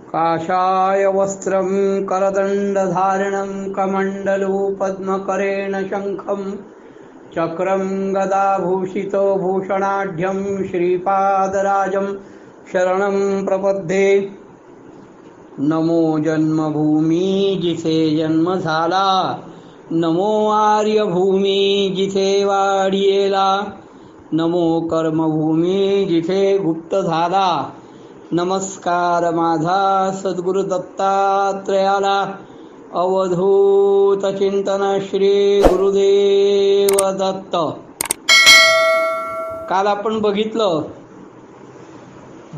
काषाय वस्त्रं करदण्डधारिणं कमण्डलू पद्मकरेण शङ्खं चक्रं गदाभूषितो भूषणाढ्यं श्रीपादराजं शरणं प्रपद्ये। नमो जन्मभूमी जिथे जन्म झाला, नमो आर्यभूमी जिथे वाढियेला, नमो कर्मभूमी जिथे गुप्त झाला। नमस्कार माझा सद्गुरु दत्तात्रयाला। अवधूत चिंतन श्री गुरुदेव दत्त। काल आपण बघितलं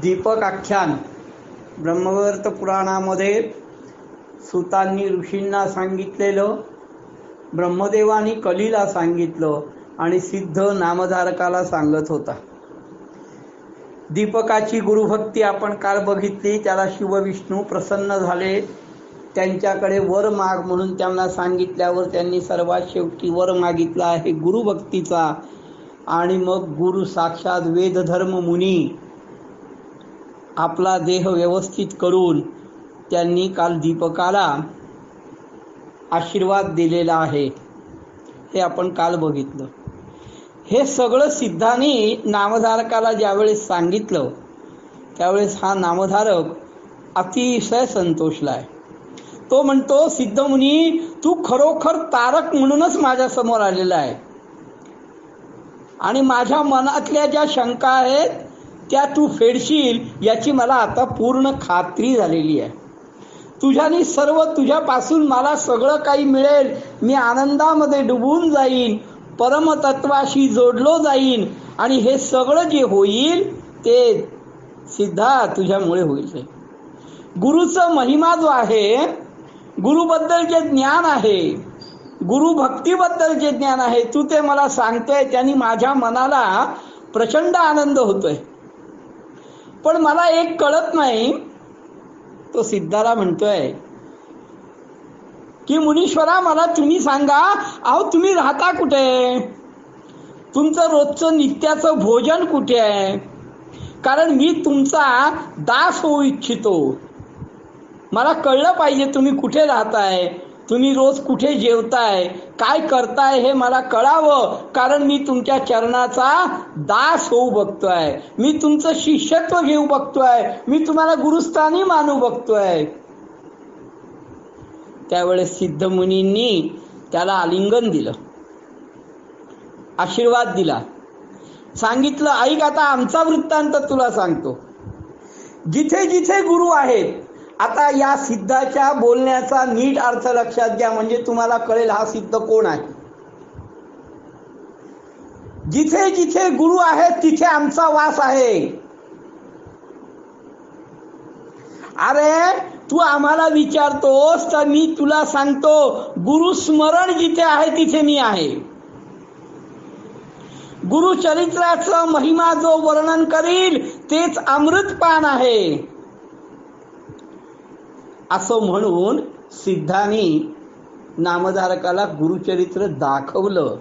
दीपक आख्यान ब्रह्मवैवर्त पुराणामध्ये सुतांनी ऋषींना सांगितलेलं, ब्रह्मदेवानी कलीला सांगितलं आणि सिद्ध नामधारकाला सांगत होता। दीपकाची गुरुभक्ती आपण काल बघितली। त्याला शिवविष्णू प्रसन्न झाले, त्यांच्याकडे वर माग म्हणून त्यांना सांगितल्यावर त्यांनी सर्वात शेवटी वर मागितला आहे गुरुभक्तीचा। आणि मग गुरु साक्षात वेदधर्म मुनी आपला देह व्यवस्थित करून त्यांनी काल दीपकाला आशीर्वाद दिलेला आहे, हे आपण काल बघितलं। हे सगळं सिद्धांनी नामधारकाला ज्यावेळेस सांगितलं त्यावेळेस हा नामधारक अतिशय संतोषलाय। तो म्हणतो, सिद्धमुनी तू खरोखर तारक म्हणूनच माझ्या समोर आलेला आहे आणि माझ्या मनातल्या ज्या शंका आहेत त्या तू फेडशील याची मला आता पूर्ण खात्री झालेली आहे। तुझ्यानी सर्व, तुझ्यापासून मला सगळं काही मिळेल, मी आनंदामध्ये डुबून जाईन, परमतत्वाशी जोडलो जाईन आणि हे सगळं जे होईल ते सिद्धा तुझ्यामुळे होईल। गुरुचा महिमा जो आहे, गुरुबद्दल जे ज्ञान आहे, गुरुभक्तीबद्दल जे ज्ञान आहे, तू ते मला सांगतोय, त्यांनी माझ्या मनाला प्रचंड आनंद होतोय। पण मला एक कळत नाही, तो सिद्धाला म्हणतोय की मुनीश्वरा मला तुम्ही सांगा, अहो तुम्ही राहता कुठे, तुमचं रोजचं नित्याचं भोजन कुठे आहे, कारण मी तुमचा दास होऊ इच्छितो। मला कळलं पाहिजे तुम्ही कुठे राहताय, तुम्ही रोज कुठे जेवताय, काय करताय हे मला कळावं, कारण मी तुमच्या चरणाचा दास होऊ बघतोय, मी तुमचं शिष्यत्व घेऊ बघतोय, मी तुम्हाला गुरुस्थानी मानू बघतोय। त्यावेळेस सिद्धमुनींनी त्याला आलिंगन दिलं, आशीर्वाद दिला, सांगितलं ऐक आता आमचा वृत्तांत तुला सांगतो। जिथे जिथे गुरु आहेत, आता या सिद्धाच्या बोलण्याचा नीट अर्थ लक्षात घ्या, म्हणजे तुम्हाला कळेल हा सिद्ध कोण आहे। जिथे जिथे गुरु आहेत तिथे आमचा वास आहे। अरे तू आम्हाला विचारतोस तर मी तुला सांगतो, गुरु स्मरण जिथे आहे तिथे मी आहे। गुरुचरित्राचा महिमा जो वर्णन करील तेच अमृतपान आहे, असं म्हणून सिद्धांनी नामधारकाला गुरुचरित्र दाखवलं।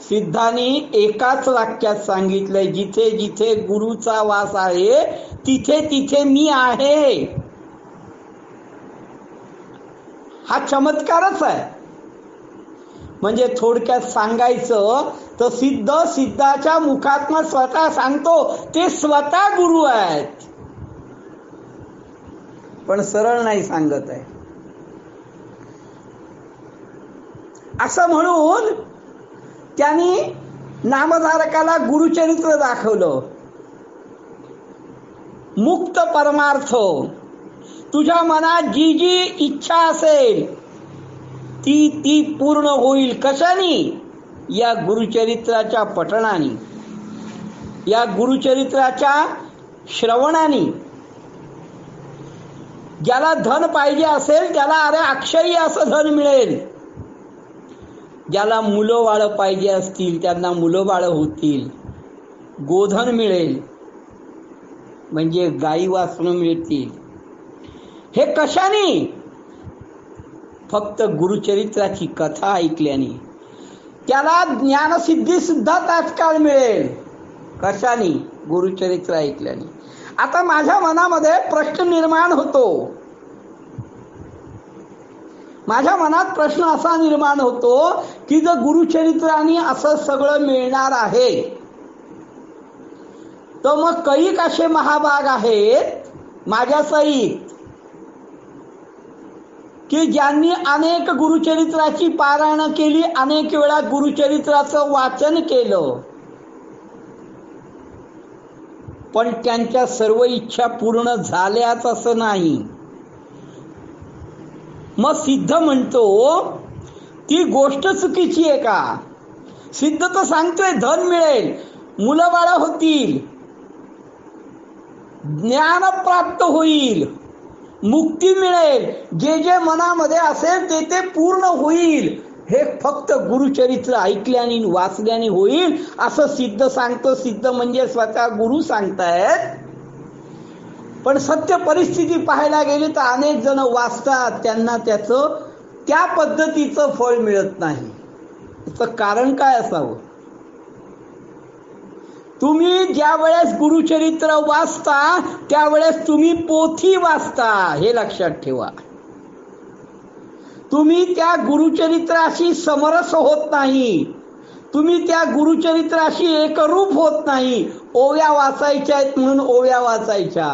सिद्धांनी एकाच वाक्यात सांगितलंय, जिथे जिथे गुरुचा वास आहे तिथे तिथे मी आहे। हा चमत्कारच आहे। म्हणजे थोडक्यात सांगायचं तर सिद्ध सिद्धाच्या मुखातनं स्वतः सांगतो, ते स्वतः गुरु आहेत, पण सरळ नाही सांगत आहे। असं म्हणून त्यांनी नामधारकाला गुरुचरित्र दाखवलं। मुक्त परमार्थ, तुझ्या मनात जी जी इच्छा असेल ती ती पूर्ण होईल। कशाने? या गुरुचरित्राच्या पठणाने, या गुरुचरित्राच्या श्रवणाने। ज्याला धन पाहिजे असेल त्याला अरे अक्षयी असं धन मिळेल, ज्याला मुलं बाळ पाहिजे असतील त्यांना मुलं बाळ होतील, गोधन मिळेल म्हणजे गाई वासनं मिळतील। हे कशाने? फक्त गुरुचरित्राची कथा ऐकल्याने। त्याला ज्ञानसिद्धी सुद्धा तात्काळ मिळेल। कशाने? गुरुचरित्र ऐकल्याने. आता माझ्या मनामध्ये प्रश्न निर्माण होतो. माझ्या मनात प्रश्न असा निर्माण होतो की जर गुरुचरित्राने असं सगळं मिळणार आहे तर मग कैक असे महाभाग आहेत माझ्या सहित की ज्यांनी अनेक गुरुचरित्राची पारायण केली, अनेक वेळा गुरुचरित्राचं वाचन केलं, पण त्यांच्या सर्व इच्छा पूर्ण झाल्याच असं नाही. मग सिद्ध म्हणतो ती गोष्ट चुकीची आहे का? सिद्ध तर सांगतोय धन मिळेल, मुलं बाळ होतील, ज्ञान प्राप्त होईल, मुक्ती मिळेल, जे जे मनामध्ये असेल ते ते पूर्ण होईल. हे फक्त गुरुचरित्र ऐकल्याने वाचल्याने होईल असं सिद्ध सांगतो. सिद्ध म्हणजे स्वतः गुरु सांगतायत. पण सत्य परिस्थिती पाहायला गेली तर अनेक जण वाचतात, त्यांना त्याचं त्या पद्धतीचं फळ मिळत नाही. याचं कारण काय असावं? तुम्ही ज्या वेळेस गुरुचरित्र वाचता त्यावेळेस तुम्ही पोथी वाचता, हे लक्षात ठेवा. तुम्ही त्या गुरुचरित्राशी समरस होत नाही, तुम्ही त्या गुरुचरित्राशी एकरूप होत नाही. ओव्या वाचायच्या आहेत म्हणून ओव्या वाचायच्या.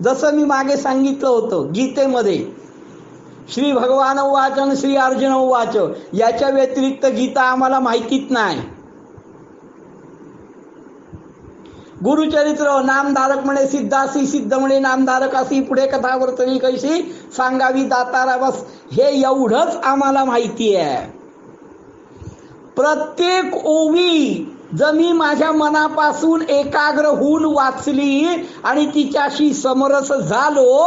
जसं मी मागे सांगितलं होतं गीतेमध्ये श्री भगवान उवाच आणि श्री अर्जुन उवाच, याच्या व्यतिरिक्त गीता आम्हाला माहितीच नाही. गुरुचरित्र नामधारक म्हणे सिद्धासी, सिद्ध म्हणे नामधारक असी, पुढे कथा वर्तनी कैसी सांगावी दातारा, बस हे एवढंच आम्हाला माहिती आहे. प्रत्येक ओवी जर मी माझ्या मनापासून एकाग्र होऊन वाचली आणि तिच्याशी समरस झालो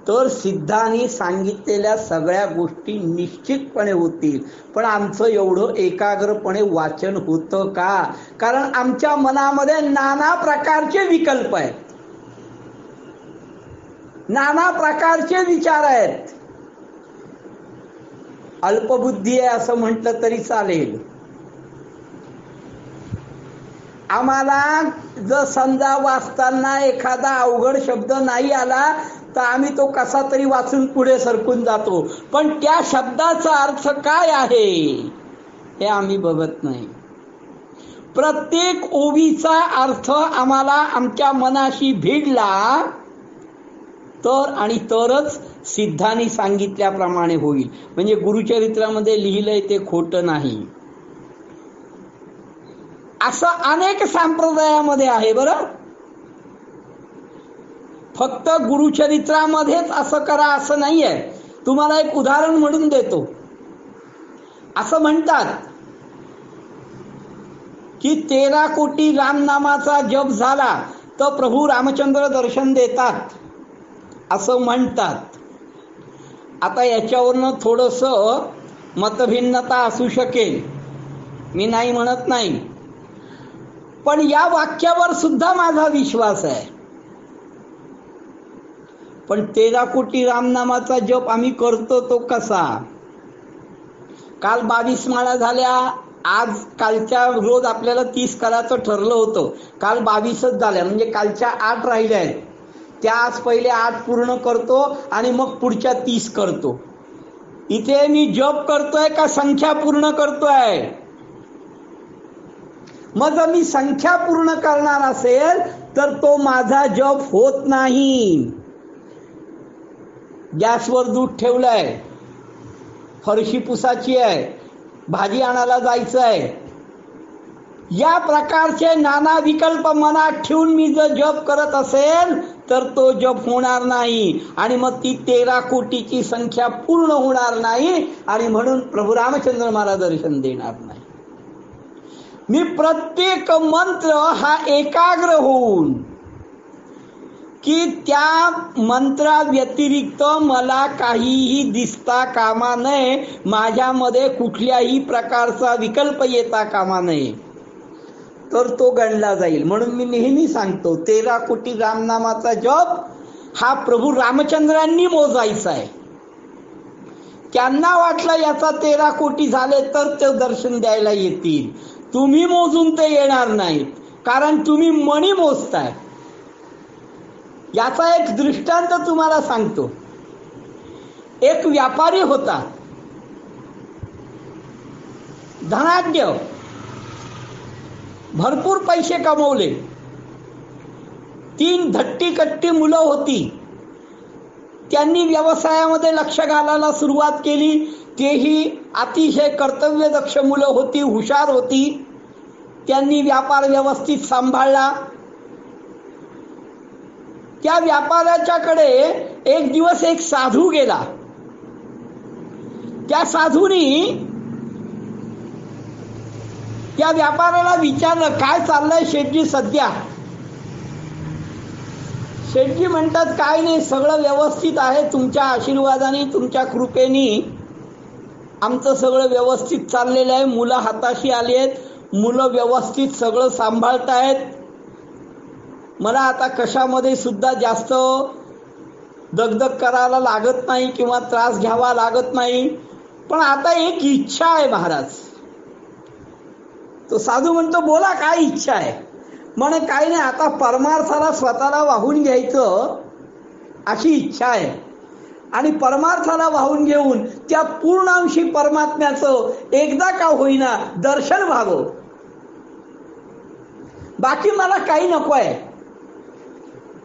तर सिद्धांनी सांगितलेल्या सगळ्या गोष्टी निश्चितपणे होतील. पण आमचं एवढं एकाग्रपणे वाचन होतं का? कारण आमच्या मनामध्ये नाना प्रकारचे विकल्प आहेत, नाना प्रकारचे विचार आहेत. अल्पबुद्धी आहे असं म्हटलं तरी चालेल. आम्हाला जर समजा वाचताना एखादा अवघड शब्द नाही आला तर आम्ही तो कसा तरी वाचून पुढे सरकून जातो, पण त्या शब्दाचा अर्थ काय आहे हे आम्ही बघत नाही. प्रत्येक ओवीचा अर्थ आम्हाला आमच्या मनाशी भिडला तर आणि तरच सिद्धांनी सांगितल्याप्रमाणे होईल. म्हणजे गुरुचरित्रामध्ये लिहिलंय ते खोटं नाही असं अनेक संप्रदायामध्ये आहे. बरं, फक्त गुरुचरित्रामध्येच असं करा असं नाहीये. तुम्हाला एक उदाहरण म्हणून देतो. असं म्हणतात की 13 कोटी रामनामाचा जप झाला तर प्रभू रामचंद्र दर्शन देतात असं म्हणतात. आता याच्यावरनं थोडंसं मतभिन्नता असू शकेल, मी नाही म्हणत नाही, पण या वाक्यावर सुद्धा माझा विश्वास आहे. पण 13 कोटी रामनामाचा जप आम्ही करतो तो कसा? काल 22 माळा झाल्या, आज कालच्या रोज आपल्याला 30 करायचं ठरलं होतं, काल 22च झाल्या, म्हणजे कालच्या 8 राहिल्या आहेत. त्या आज पहिले 8 पूर्ण करतो आणि मग पुढच्या 30 करतो. इथे मी जप करतोय का संख्या पूर्ण करतोय? मग जर मी संख्या पूर्ण करणार असेल तर तो माझा जप होत नाही. गॅसवर दूध ठेवलंय, फरशी पुसाची आहे, भाजी आणायला जायचंय, या प्रकारचे नाना विकल्प मनात ठेवून मी जर जप करत असेल तर तो जप होणार नाही आणि मग ती 13 कोटीची संख्या पूर्ण होणार नाही आणि म्हणून प्रभू रामचंद्र मला दर्शन देणार नाही. मी प्रत्येक मंत्र हा एकाग्र होऊन की त्या मंत्रा व्यतिरिक्त मला काहीही दिसता कामा नये, माझ्यामध्ये कुठल्याही प्रकारचा विकल्प येता कामा नये, तर तो गणला जाईल. म्हणून मी नेहमी सांगतो 13 कोटी रामनामाचा जप हा प्रभू रामचंद्रांनी मोजायचा आहे. त्यांना वाटलं याचा 13 कोटी झाले तर ते दर्शन द्यायला येतील. तुम्ही मोजून ते येणार नाहीत, कारण तुम्ही मणी मोजताय. याचा एक दृष्टांत तुम्हाला सांगतो. एक व्यापारी होता, धनाढ्य, भरपूर पैसे कमवले. 3 धट्टी-कट्टी मुलं होती. त्यांनी व्यवसायामध्ये लक्ष घालायला सुरुवात केली. तेही अतिशय कर्तव्यदक्ष मुलं होती, हुशार होती. त्यांनी व्यापार व्यवस्थित सांभाळला. त्या व्यापाऱ्याच्याकडे एक दिवस एक साधू गेला. त्या साधूनी त्या व्यापाऱ्याला विचारलं, काय चाललंय शेठजी सध्या? शेठजी म्हणतात, काय नाही, सगळं व्यवस्थित आहे, तुमच्या आशीर्वादाने, तुमच्या कृपेने आमचं सगळं व्यवस्थित चाललेलं आहे. मुलं हाताशी आली आहेत, मुलं व्यवस्थित सगळं सांभाळतायत. मला आता कशामध्ये सुद्धा जास्त दगदग करायला लागत नाही किंवा त्रास घ्यावा लागत नाही. पण आता एक इच्छा आहे महाराज. तो साधू म्हणतो, बोला काय इच्छा आहे? म्हणे, काही नाही, आता परमार्थाला स्वतःला वाहून घ्यायचं अशी इच्छा आहे. आणि परमार्थाला वाहून घेऊन त्या पूर्णांशी परमात्म्याचं एकदा का होईना दर्शन व्हावं. बाकी मला काही नको आहे.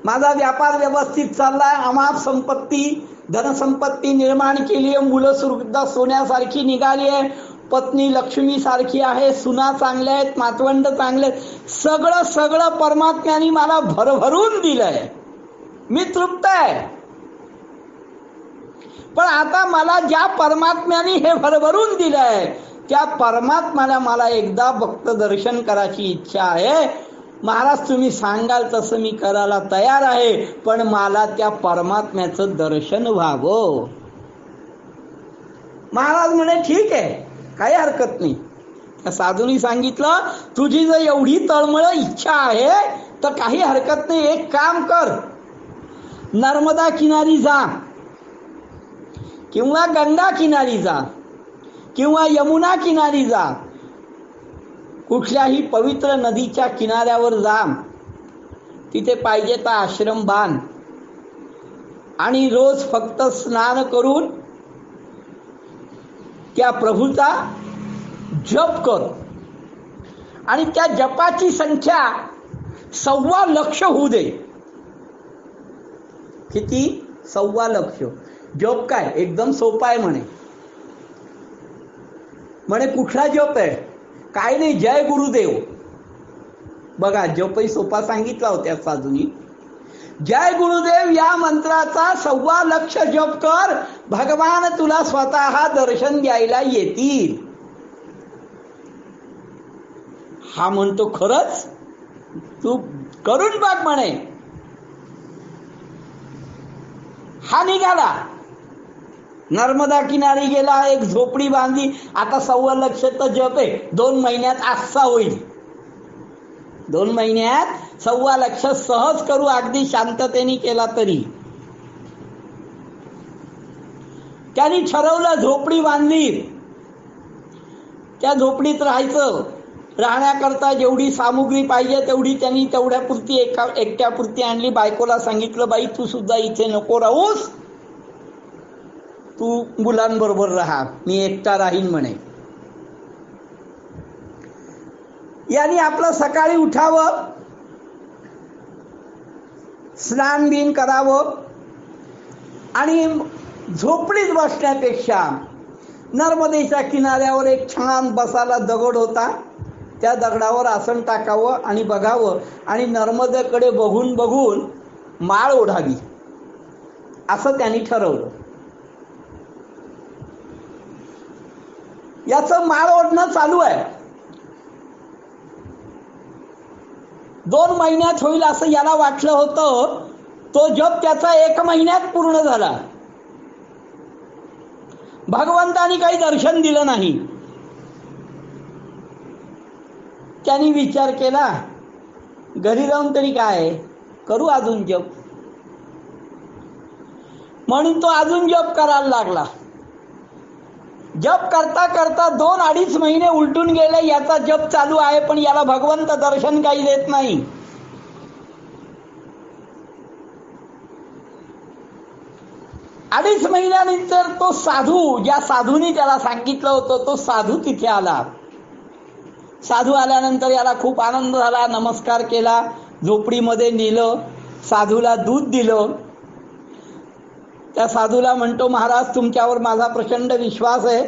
माझा व्यापार व्यवस्थित चाललाय, अमाप संपत्ती, धनसंपत्ती निर्माण केली आहे, मुलं सुद्धा सोन्यासारखी निघाली आहे, पत्नी लक्ष्मी सारखी आहे, सुना चांगल्या आहेत, नातवंड चांगले आहेत, सगळं सगळं परमात्म्याने मला भरभरून दिलंय. मी तृप्त आहे. पण आता मला ज्या परमात्म्याने हे भरभरून दिलंय त्या परमात्म्याला मला एकदा भक्त दर्शन करायची इच्छा आहे. महाराज तुम्ही सांगाल तसं मी करायला तयार आहे, पण मला त्या परमात्म्याचं दर्शन व्हावं. महाराज म्हणे, ठीक आहे, काही हरकत नाही. त्या साधूंनी सांगितलं, तुझी जर एवढी तळमळ इच्छा आहे तर काही हरकत नाही. एक काम कर, नर्मदा किनारी जा किंवा गंगा किनारी जा किंवा यमुना किनारी जा, कुठल्याही पवित्र नदीच्या किनाऱ्यावर जा. तिथे पाहिजे तर आश्रम बांध आणि रोज फक्त स्नान करून त्या प्रभूचा जप कर. आणि त्या जपाची संख्या 1.25 लाख होऊ दे. किती? 1.25 लाख. जप काय एकदम सोपा आहे म्हणे. म्हणे कुठला जप आहे? काय नाही, जय गुरुदेव. बघा, जपही सोपा सांगितला होत्या साधूंनी. जय गुरुदेव या मंत्राचा 1.25 लाख जप कर, भगवान तुला स्वतः दर्शन द्यायला येतील. हा म्हणतो, खरंच? तू करून बघ म्हणे. हा निघाला, नर्मदा किनारी गेला, एक झोपडी बांधली. आता 1.25 लाख तर जप आहे, 2 महिन्यात असा होईल. 2 महिन्यात 1.25 लाख सहज करू, अगदी शांततेने केला तरी. त्यांनी ठरवलं, झोपडी बांधली, त्या झोपडीत राहायचं. राहण्याकरता जेवढी सामुग्री पाहिजे तेवढी त्यांनी तेवढ्यापुरती एकट्यापुरती आणली. बायकोला सांगितलं, बाई तू सुद्धा इथे नको राहूस, तू मुलांबरोबर राहा, मी एकटा राहीन म्हणे. यांनी आपलं सकाळी उठावं, स्नान बिन करावं आणि झोपडीत बसण्यापेक्षा नर्मदेच्या किनाऱ्यावर एक छान बसायला दगड होता, त्या दगडावर आसन टाकावं आणि बघावं आणि नर्मदेकडे बघून बघून माळ ओढावी, असं त्यांनी ठरवलं. याचं माळ ओढणं चालू आहे. 2 महिन्यात होईल असं याला वाटलं होतं. तो जप त्याचा 1 महिन्यात पूर्ण झाला. भगवंतानी काही दर्शन दिलं नाही. त्यांनी विचार केला, घरी राहून तरी काय करू, अजून जप. म्हणून तो अजून जप करायला लागला. जप करता करता 2-2.5 महिने उलटून गेले, याचा जप चालू आहे, पण याला भगवंत दर्शन काही देत नाही. अडीच महिन्यानंतर तो साधू, ज्या साधूने त्याला सांगितलं होतं, तो साधू तिथे आला. साधू आल्यानंतर याला खूप आनंद झाला, नमस्कार केला, झोपडीमध्ये नेलं, साधूला दूध दिलं. त्या साधूला म्हणतो, महाराज तुमच्यावर माझा प्रचंड विश्वास आहे,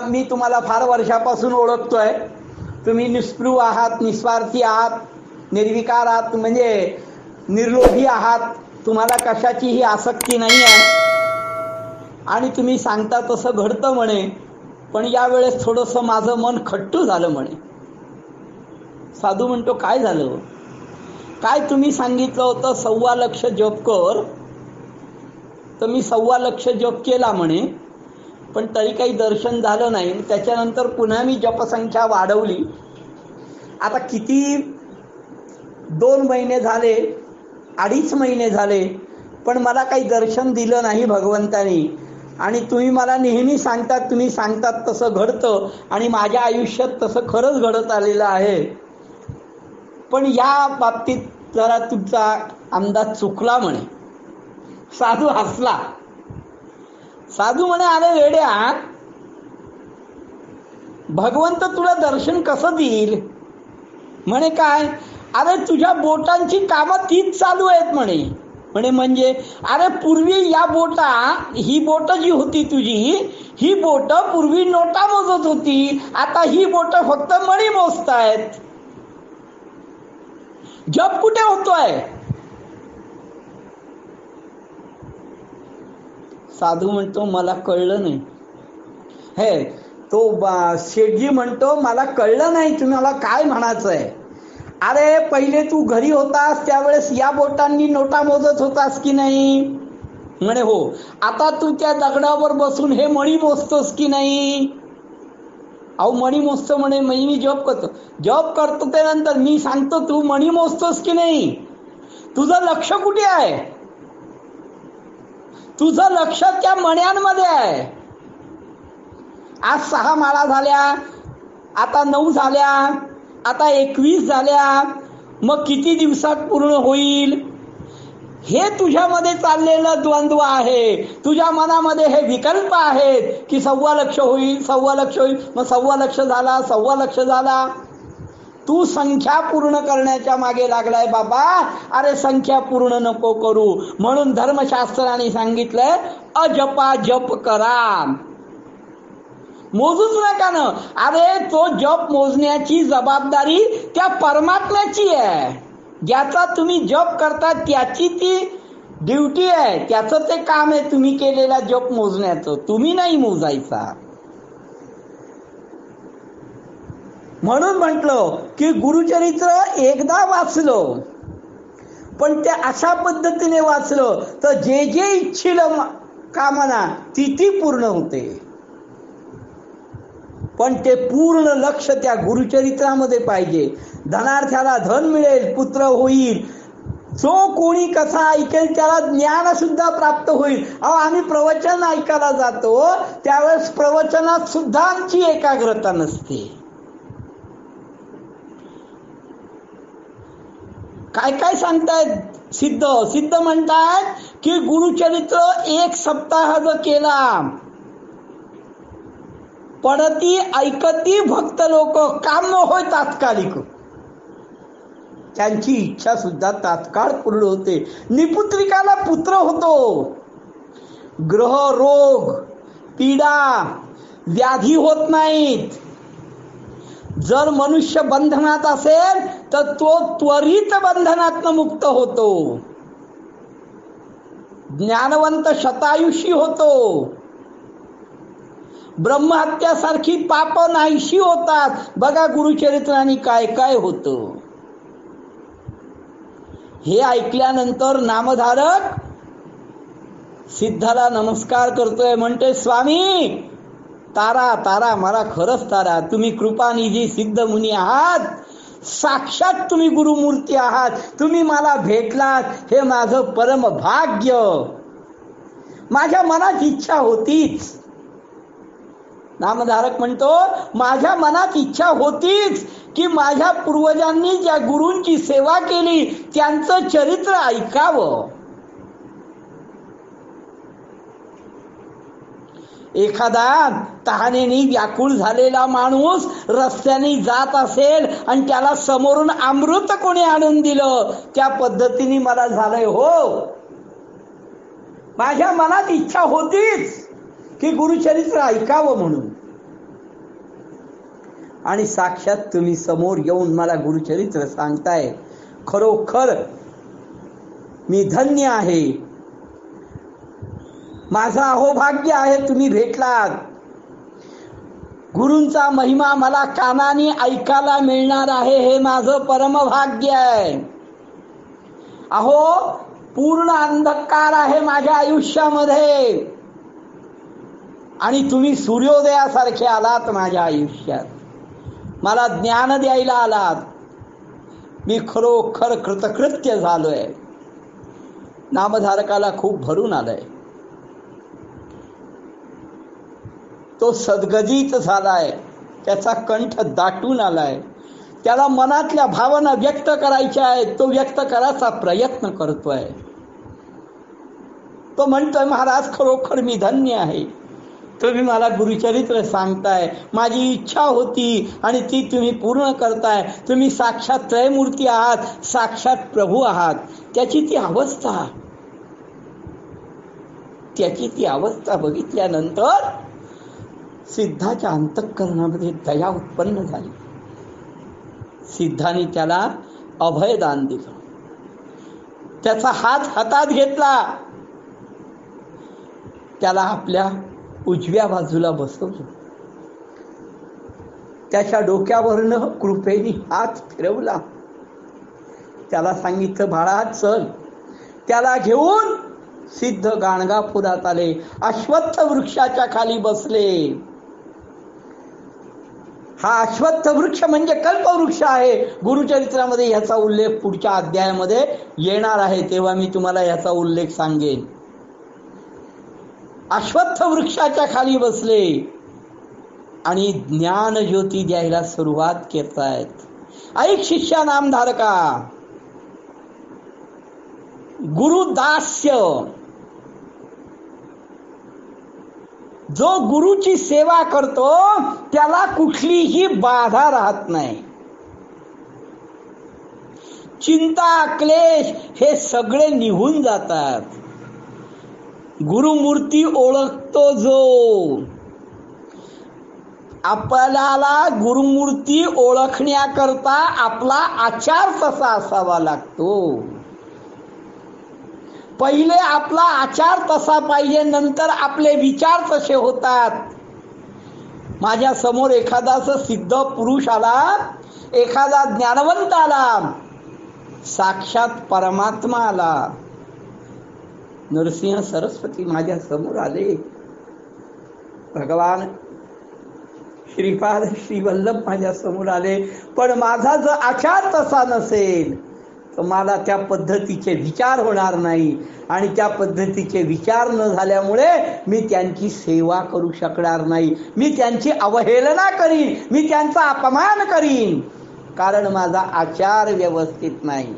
मी तुम्हाला फार वर्षापासून ओळखतोय, तुम्ही निस्पृह आहात, निस्वार्थी आहात, निर्विकार आहात, म्हणजे निर्लोभी आहात, तुम्हाला कशाचीही आसक्ती नाही आहे, आणि तुम्ही सांगता तसं घडतं म्हणे, पण यावेळेस थोडंसं माझं मन खट्टू झालं म्हणे. साधू म्हणतो, काय झालं? काय तुम्ही सांगितलं होतं 1.25 लाख जप कर, तर मी 1.25 लाख जप केला म्हणे, पण तरी काही दर्शन झालं नाही. त्याच्यानंतर पुन्हा मी जपसंख्या वाढवली. आता किती 2 महिने झाले, 2.5 महिने झाले, पण मला काही दर्शन दिलं नाही भगवंतानी. आणि तुम्ही मला नेहमी सांगतात, तुम्ही सांगतात तसं घडतं, आणि माझ्या आयुष्यात तसं खरंच घडत आलेलं आहे, पण या बाबतीत जरा तुमचा अंदाज चुकला म्हणे. साधू हसला. साधू म्हणे, अरे वेड्या, भगवंत तुला दर्शन कसं देईल? म्हणे काय? अरे तुझ्या बोटांची कामं तीच चालू आहेत म्हणे. म्हणे म्हणजे? अरे पूर्वी या बोटा, ही बोट जी होती तुझी, ही बोट पूर्वी नोटा मोजत होती, आता ही बोट फक्त मणी मोजतायत. जप कुठे होतोय? साधू म्हणतो, मला कळलं नाही. हे तो शेठजी म्हणतो, मला कळलं नाही तुम्हाला काय म्हणायचंय. अरे पहिले तू घरी होतास त्यावेळेस या बोटांनी नोटा मोजत होतास की नाही? म्हणे हो. आता तू त्या दगडावर बसून हे मणी मोजतोस की नाही? अहो मणी मोजतो म्हणे, मी जप करतो त्यानंतर मी सांगतो, तू मणी मोजतोस की नाही? तुझं लक्ष कुठे आहे? तुझं लक्ष त्या मण्यांमध्ये आहे. आज 6 माळा झाल्या, आता 9 झाल्या, आता 21 झाल्या, मग किती दिवसात पूर्ण होईल? हे तुझ्यामध्ये चाललेलं द्वंद्व आहे. तुझ्या मनामध्ये हे विकल्प आहेत की 1.25 लाख होईल, 1.25 लाख होईल, मग 1.25 लाख झाला, 1.25 लाख झाला. तू संख्या पूर्ण करण्याच्या मागे लागलाय बाबा. अरे संख्या पूर्ण नको करू, म्हणून धर्मशास्त्राने सांगितलंय, अजपा जप करा, मोजूच नका ना. अरे तो जप मोजण्याची जबाबदारी त्या परमात्म्याची आहे. ज्याचा तुम्ही जप करता त्याची ती ड्युटी आहे, त्याचं ते काम आहे तुम्ही केलेला जप मोजण्याचं, तुम्ही नाही मोजायचा. म्हणून म्हटलं की गुरुचरित्र एकदा वाचलं, पण ते अशा पद्धतीने वाचलं तर जे जे इच्छिल कामना ती पूर्ण होते. पण ते पूर्ण लक्ष त्या गुरुचरित्रामध्ये पाहिजे. धनार्थ्याला धन मिळेल, पुत्र होईल, जो कोणी कसा ऐकेल त्याला ज्ञान सुद्धा प्राप्त होईल. अहो आम्ही प्रवचन ऐकायला जातो त्यावेळेस प्रवचनात सुद्धा आमची एकाग्रता नसते. काय काय सांगतायत सिद्ध म्हणतात की गुरुचरित्र 1 सप्ताह जो केला, पडती ऐकती भक्त लोक, काम होय तात्कालिक, त्यांची इच्छा सुद्धा तात्काळ पूर्ण होते. निपुत्रिकाला पुत्र होतो. ग्रह रोग पीडा व्याधी होत नाहीत. जर मनुष्य बंधनात असेल तर तो त्वरित बंधनातनं मुक्त होतो. ज्ञानवंत शतायुषी होतो. ब्रह्महत्यासारखी पाप नाहीशी होतात. बघा गुरुचरित्राने काय काय होतं. हे ऐकल्यानंतर नामधारक सिद्धाला नमस्कार करतोय, म्हणते स्वामी तारा तारा, मला खरंच तारा, तुम्ही कृपानिधी सिद्ध मुनी आहात, साक्षात तुम्ही गुरुमूर्ती आहात, तुम्ही मला भेटलात, हे माझं परम भाग्य. माझ्या मनात इच्छा होतीच नामधारक म्हणतो, माझ्या मनात इच्छा होतीच की माझ्या पूर्वजांनी ज्या गुरूंची सेवा केली त्यांचं चरित्र ऐकावं. एखादा तहानेने व्याकुळ झालेला माणूस रस्त्याने जात असेल आणि त्याला समोरून अमृत कोणी आणून दिलं, त्या पद्धतीने मला झालंय. हो, माझ्या मनात इच्छा होतीच की गुरुचरित्र ऐकावं म्हणून, आणि साक्षात तुम्ही समोर येऊन मला गुरुचरित्र सांगताय. खरोखर मी धन्य आहे, माझं अहोभाग्य आहे, तुम्ही भेटलात. गुरूंचा महिमा मला कानाने ऐकायला मिळणार आहे, हे माझं परमभाग्य आहे. अहो, पूर्ण अंधकार आहे माझ्या आयुष्यामध्ये आणि तुम्ही सूर्योदयासारखे आलात माझ्या आयुष्यात, मला ज्ञान द्यायला आलात. मी खरोखर कृतकृत्य झालोय. नामधारकाला खूप भरून आलंय. तो सद्गजित झालाय, त्याचा कंठ दाटून आलाय, त्याला मनातल्या भावना व्यक्त करायच्या आहेत, तो व्यक्त करायचा प्रयत्न करतोय. तो म्हणतोय, महाराज खरोखर मी धन्य आहे, तुम्ही मला गुरुचरित्र सांगताय. माझी इच्छा होती आणि ती तुम्ही पूर्ण करताय. तुम्ही साक्षात त्रयमूर्ती आहात, साक्षात प्रभू आहात. त्याची ती अवस्था बघितल्यानंतर सिद्धाच्या अंतःकरणामध्ये दया उत्पन्न झाली. सिद्धाने त्याला अभयदान दिलं, त्याचा हात हातात घेतला, त्याला आपल्या उजव्या बाजूला बसवलं, त्याच्या डोक्यावरनं कृपेने हात फिरवला, त्याला सांगितलं, बाळा चल. त्याला घेऊन सिद्ध गाणगापुरात आले, अश्वत्थ वृक्षाच्या खाली बसले. हा अश्वत्थ वृक्ष म्हणजे कल्पवृक्ष आहे. गुरुचरित्रामध्ये याचा उल्लेख पुढच्या अध्यायामध्ये येणार आहे, तेव्हा मी तुम्हाला याचा उल्लेख सांगेन. अश्वत्थ वृक्षाच्या खाली बसले आणि ज्ञान ज्योती द्यायला सुरुवात करतायत. ऐक शिष्या नामधारका, गुरुदास्य, जो गुरुची सेवा करतो त्याला कुठलीही बाधा राहत नाही. चिंता क्लेश हे सगळे निघून जातात. गुरुमूर्ती ओळखतो जो, आपल्याला गुरुमूर्ती ओळखण्याकरता आपला आचार तसा असावा लागतो. पहिले आपला आचार तसा पाहिजे, नंतर आपले विचार तसे होतात. माझ्या समोर एखादा सिद्ध पुरुष आला, एखादा ज्ञानवंत आला, साक्षात परमात्मा आला. नरसिंह सरस्वती माझ्या समोर आले, भगवान श्रीपाद श्रीवल्लभ माझ्या समोर आले, पण माझा जर आचार तसा नसेल तर मला त्या पद्धतीचे विचार होणार नाही, आणि त्या पद्धतीचे विचार न झाल्यामुळे मी त्यांची सेवा करू शकणार नाही. मी त्यांची अवहेलना करीन, मी त्यांचा अपमान करीन, कारण माझा आचार व्यवस्थित नाही.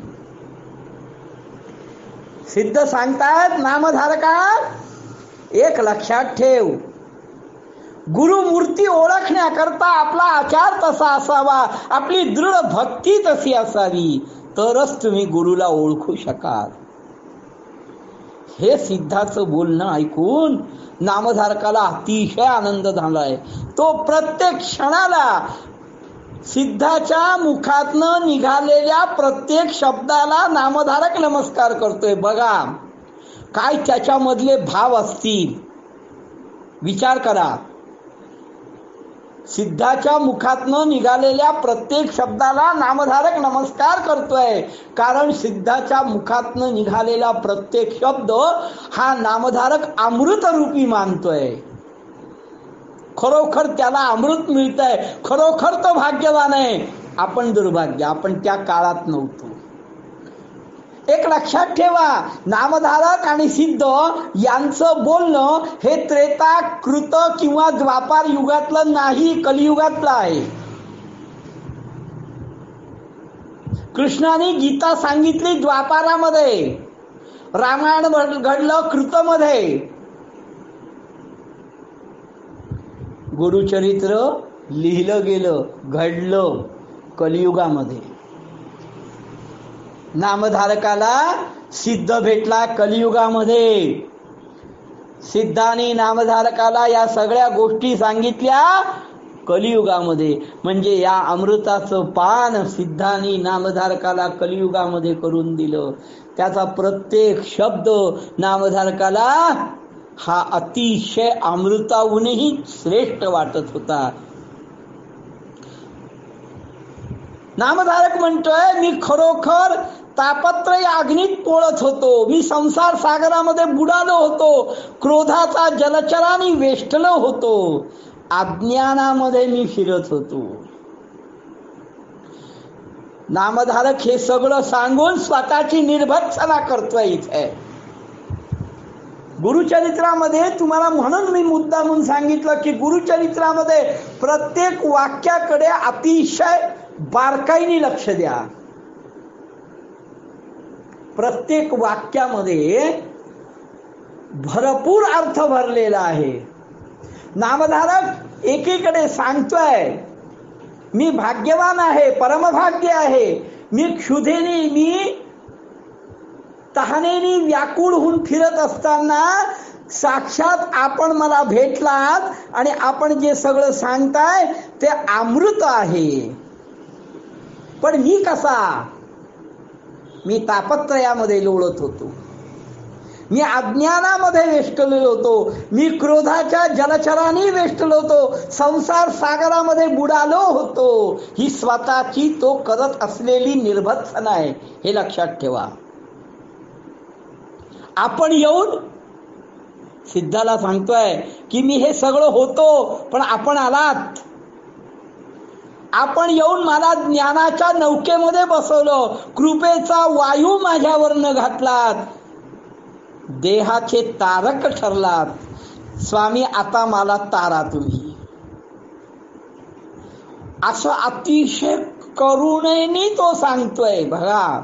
सिद्ध सांगतात, नामधारका एक लक्षात ठेव, गुरुमूर्ती ओळखण्याकरता आपला आचार तसा असावा, आपली दृढ भक्ती तशी असावी, तरच तुम्ही गुरुला ओळखू शकाल. हे सिद्धाचं बोलणं ऐकून नामधारकाला अतिशय आनंद झालाय. तो प्रत्येक क्षणाला सिद्धाच्या मुखातनं निघालेल्या प्रत्येक शब्दाला नामधारक नमस्कार करतोय. बघा काय त्याच्यामधले भाव असतील, विचार करा. सिद्धाच्या मुखातनं निघालेल्या प्रत्येक शब्दाला नामधारक नमस्कार करतोय, कारण सिद्धाच्या मुखातनं निघालेला प्रत्येक शब्द हा नामधारक अमृत रूपी मानतोय. खरोखर त्याला अमृत मिळतंय, खरोखर तो भाग्यवान आहे. आपण दुर्भाग्य, आपण त्या काळात नव्हतो. एक लक्षात ठेवा, नामधारक आणि सिद्ध यांचं बोलणं हे त्रेता, कृत किंवा द्वापार युगातलं नाही, कलियुगातलं आहे. कृष्णाने गीता सांगितली द्वापारामध्ये, रामायण घडलं कृतमध्ये, गुरुचरित्र लिहिलं गेलं, घडलं कलियुगामध्ये. नामधारकाला सिद्ध भेटला कलियुगामध्ये. सिद्धांनी नामधारकाला या सगळ्या गोष्टी सांगितल्या कलियुगामध्ये. म्हणजे या अमृताचं पान सिद्धांनी नामधारकाला कलियुगामध्ये करून दिलं. त्याचा प्रत्येक शब्द नामधारकाला हा अतिशय अमृताहूनही श्रेष्ठ वाटत होता. नामधारक म्हणतोय, मी खरोखर तापत्रय अग्नीत पोळत होतो, मी संसार सागरामध्ये बुडालो होतो, क्रोधाचा जलचरांनी वेष्टलो होतो, अज्ञानामध्ये मी फिरत होतो. नामधारक हे सगळं सांगून स्वतःची निर्भत्सना करतोय इथे गुरुचरित्रामध्ये. तुम्हाला म्हणून मी मुद्दा म्हणून सांगितलं की गुरुचरित्रामध्ये प्रत्येक वाक्याकडे अतिशय बारकाईने लक्ष द्या. प्रत्येक वाक्यामध्ये भरपूर अर्थ भरलेला आहे. नामधारक एकीकडे सांगतोय, मी भाग्यवान आहे, परमभाग्य आहे, मी क्षुधेने, मी तहानेने व्याकुळ होऊन फिरत असताना साक्षात आपण मला भेटलात आणि आपण जे सगळं सांगताय ते अमृत आहे. पण मी कसा? मी तापत्रयामध्ये लोळत होतो, मी अज्ञानामध्ये वेष्टलेलो होतो, मी क्रोधाच्या जलचरांनी वेष्टलो होतो, संसार सागरामध्ये बुडालो होतो. ही स्वतःची तो करत असलेली निर्भत्सना आहे, हे लक्षात ठेवा. आपण येऊन सिद्धाला सांगतोय की मी हे सगळं होतो, पण आपण आलात. आपण येऊन मला ज्ञानाच्या नौकेमध्ये बसवलं, कृपेचा वायू माझ्यावर न घातलात, देहाचे तारक ठरलात. स्वामी, आता मला तारा तुम्ही. असं अतिशय करुणेने तो सांगतोय. बघा,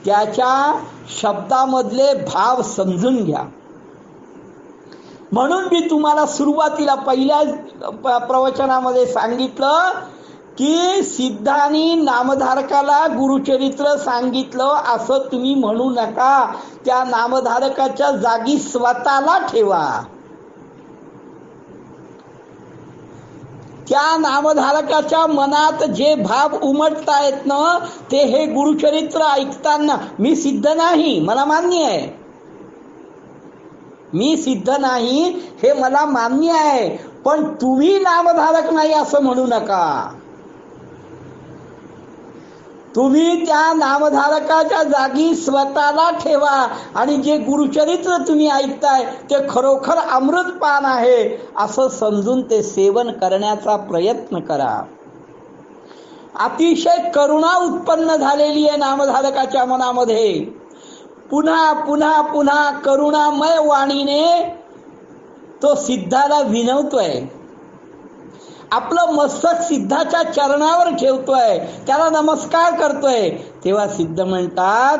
त्याच्या शब्दामधले भाव समजून घ्या. म्हणून मी तुम्हाला सुरुवातीला पहिल्या प्रवचनामध्ये सांगितलं की सिद्धांनी नामधारकाला गुरुचरित्र सांगितलं असं तुम्ही म्हणू नका. त्या नामधारकाच्या जागी स्वतःला ठेवा. त्या नामधारकाच्या मनात जे भाव उमटतायत ना, ते हे गुरुचरित्र ऐकताना, मी सिद्ध नाही, मला मान्य आहे, मी सिद्ध नाही हे मला मान्य आहे, पण तुम्ही नामधारक नाही असं म्हणू नका. तुम्ही त्या नामधारकाच्या जागी स्वतःला ठेवा आणि जे गुरुचरित्र तुम्ही ऐकताय ते खरोखर अमृतपान आहे असं समजून ते सेवन करण्याचा प्रयत्न करा. अतिशय करुणा उत्पन्न झालेली आहे नामधारकाच्या मनामध्ये. पुन्हा पुन्हा पुन्हा करुणामय वाणीने तो सिद्धाला विनवतोय, आपलं मस्तक सिद्धाच्या चरणावर ठेवतोय, त्याला नमस्कार करतोय. तेव्हा सिद्ध म्हणतात,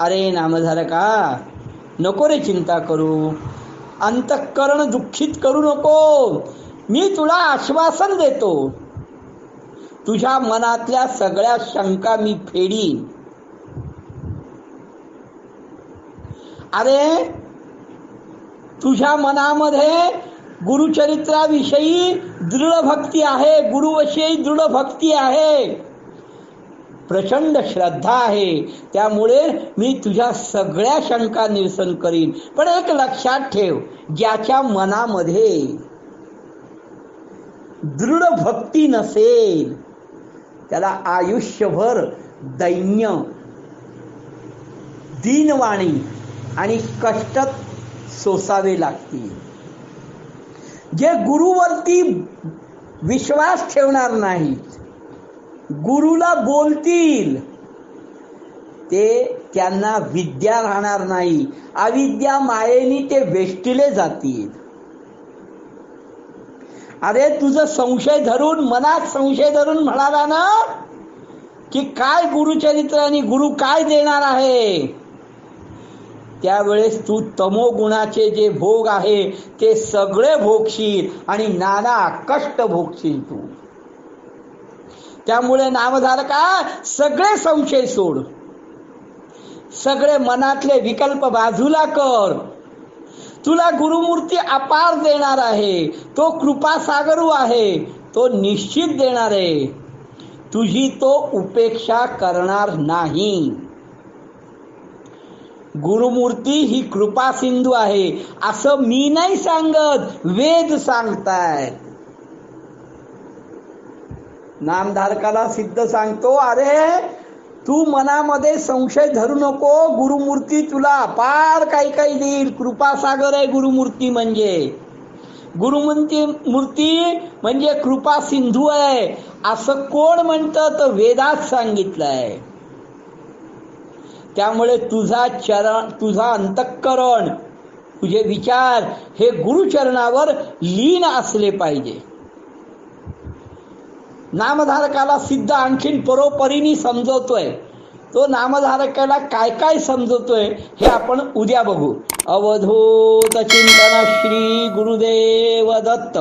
अरे नामधारका, नको रे चिंता करू, अंतःकरण दुःखित करू नको. मी तुला आश्वासन देतो, तुझ्या मनातल्या सगळ्या शंका मी फेडीन. अरे, तुझ्या मनामध्ये गुरुचरित्राविषयी दृढ भक्ती आहे, गुरुविषयी दृढ भक्ती आहे, प्रचंड श्रद्धा आहे, त्यामुळे मी तुझ्या सगळ्या शंका निरसन करीन. पण एक लक्षात ठेव, ज्याच्या मनामध्ये दृढ भक्ती नसेल त्याला आयुष्यभर दैन्य, दीनवाणी आणि कष्ट सोसावे लागतील. जे गुरुवरती विश्वास ठेवणार नाहीत, गुरुला बोलतील, ते त्यांना विद्या राहणार नाही. अविद्या मायेनी ते वेष्टिले जातील. अरे तुझं संशय धरून, मनात संशय धरून म्हणाला ना की काय गुरुचरित्र आणि गुरु काय देणार आहे, त्यावेळेस तू तमोगुणाचे जे भोग आहे ते सगळे भोगशील आणि नाना कष्ट भोगशील तू. त्यामुळे नामधारका सगळे संशय सोड, सगळे मनातले विकल्प बाजूला कर. तुला गुरुमूर्ती अपार देणार आहे, तो कृपासागरू आहे, तो निश्चित देणार आहे. तुझी तो उपेक्षा करणार नाही. गुरुमूर्ती ही कृपा सिंधू आहे असं मी नाही सांगत, वेद सांगतायत. नामधारकाला सिद्ध सांगतो, अरे तू मनामध्ये संशय धरू नको, गुरुमूर्ती तुला अपार काही काही देईल. कृपासागर आहे गुरुमूर्ती म्हणजे. मूर्ती म्हणजे कृपा सिंधू आहे असं कोण म्हणतं, तर वेदात सांगितलंय. त्यामुळे तुझा अंतःकरण, तुझे विचार हे गुरुचरणावर लीन असले पाहिजे. नामधारकाला सिद्ध आणखीन परोपरीने समजवतोय. तो नामधारकाला काय काय समजवतोय हे आपण उद्या बघू. अवधूत चिंतन श्री गुरुदेव दत्त.